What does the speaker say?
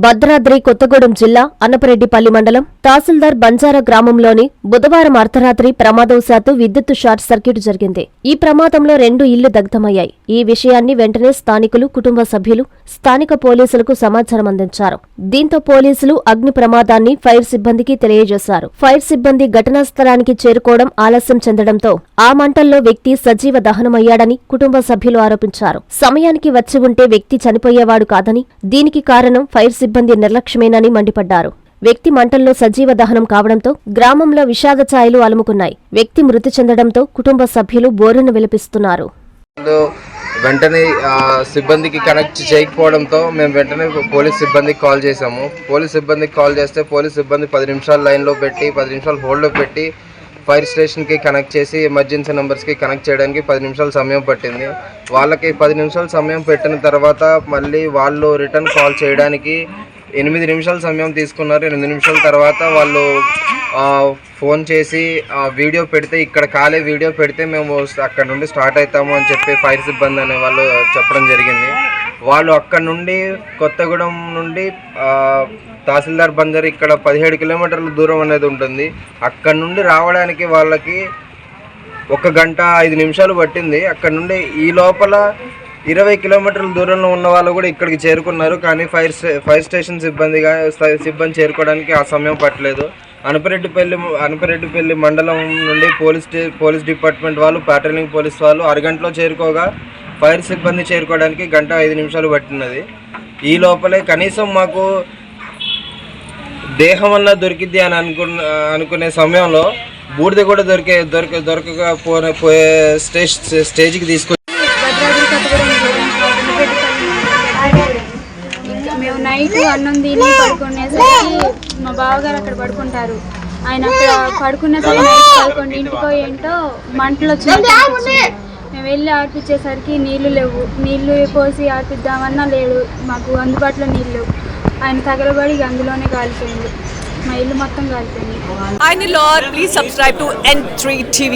భద్రాద్రి కొత్తగూడెం జిల్లా అన్నపరెడ్డిపల్లి మండలం తహసీల్దార్ బంజారా గ్రామంలోని బుధవారం అర్ధరాత్రి ప్రమాదవశాత్తు విద్యుత్ షార్ట్ సర్క్యూట్ జరిగింది. ఈ ప్రమాదంలో 2 ఇళ్లు దగ్ధమయ్యాయి. ఈ విషయాన్ని వెంటనే స్థానికులు, కుటుంబ సభ్యులు స్థానిక పోలీసులకు సమాచారం అందించారు. దీంతో పోలీసులు అగ్ని ప్రమాదాన్ని ఫైర్ సిబ్బందికి తెలియజేశారు. ఫైర్ సిబ్బంది ఘటనా స్థలానికి చేరుకోవడం ఆలస్యం చెందడంతో ఆ మంటల్లో వ్యక్తి సజీవ దహనమయ్యాడని కుటుంబ సభ్యులు ఆరోపించారు. సమయానికి వచ్చి ఉంటే వ్యక్తి చనిపోయేవాడు కాదని, దీనికి కారణం ఫైర్ సిబ్బంది నిర్లక్ష్యమేనని మండిపడ్డారు. వ్యక్తి మంటల్లో సజీవ దహనం కావడంతో గ్రామంలో విషాద ఛాయలు అలుముకున్నాయి. వ్యక్తి మృతి చెందడంతో కుటుంబ సభ్యులు బోరును విలపిస్తున్నారు. వెంటనే సిబ్బందికి కనెక్ట్ చేయకపోవడంతో మేము వెంటనే పోలీస్ సిబ్బందికి కాల్ చేసాము. పోలీస్ సిబ్బందికి కాల్ చేస్తే పోలీస్ సిబ్బంది 10 నిమిషాలు లైన్లో పెట్టి 10 నిమిషాలు హోల్డ్లో పెట్టి ఫైర్ స్టేషన్కి కనెక్ట్ చేసి ఎమర్జెన్సీ నెంబర్స్కి కనెక్ట్ చేయడానికి 10 నిమిషాలు సమయం పట్టింది. వాళ్ళకి 10 నిమిషాలు సమయం పెట్టిన తర్వాత మళ్ళీ వాళ్ళు రిటర్న్ కాల్ చేయడానికి 8 నిమిషాలు సమయం తీసుకున్నారు. 8 నిమిషాల తర్వాత వాళ్ళు ఫోన్ చేసి వీడియో పెడితే, ఇక్కడ కాలే వీడియో పెడితే మేము అక్కడ నుండి స్టార్ట్ అవుతాము అని చెప్పి ఫైర్ సిబ్బంది అనే వాళ్ళు చెప్పడం జరిగింది. వాళ్ళు అక్కడ నుండి కొత్తగూడెం నుండి తహసీల్దార్ బంజారా ఇక్కడ 17 కిలోమీటర్ల దూరం అనేది ఉంటుంది. అక్కడ నుండి రావడానికి వాళ్ళకి 1 గంట 5 నిమిషాలు పట్టింది. అక్కడ నుండి ఈ లోపల 20 కిలోమీటర్ల దూరంలో ఉన్న వాళ్ళు కూడా ఇక్కడికి చేరుకున్నారు. కానీ ఫైర్ స్టేషన్ సిబ్బంది చేరుకోవడానికి ఆ సమయం పట్టలేదు. అనపరెడ్డిపల్లి మండలం నుండి పోలీస్ డిపార్ట్మెంట్ వాళ్ళు, ప్యాట్రోలింగ్ పోలీస్ వాళ్ళు అరగంటలో చేరుకోగా ఫైర్ సిబ్బంది చేరుకోవడానికి 1 గంట 5 నిమిషాలు పట్టినది. ఈ లోపలే కనీసం మాకు దేహం అన్నా దొరికిద్ది అని అనుకునే సమయంలో బూడిద కూడా దొరకకపోయే స్టేజ్కి తీసుకొచ్చి మేము నైట్ అన్నం తిని పడుకునేసరికి మా బావగారు అక్కడ పడుకుంటారు. ఆయన అక్కడ పడుకునేసరికి నైట్ 11 ఏంటో మంటలు వచ్చినాయి. మేము వెళ్ళి ఆర్పించేసరికి నీళ్లు లేవు. నీళ్లు పోసి ఆర్పిద్దామన్నా లేడు, మాకు అందుబాటులో నీళ్ళు లేవు. ఆయన తగలబడి అందులోనే కాలిపోయింది. మా ఇల్లు మొత్తం కాలిపోయింది. Hi Nilor, please subscribe to N3 TV.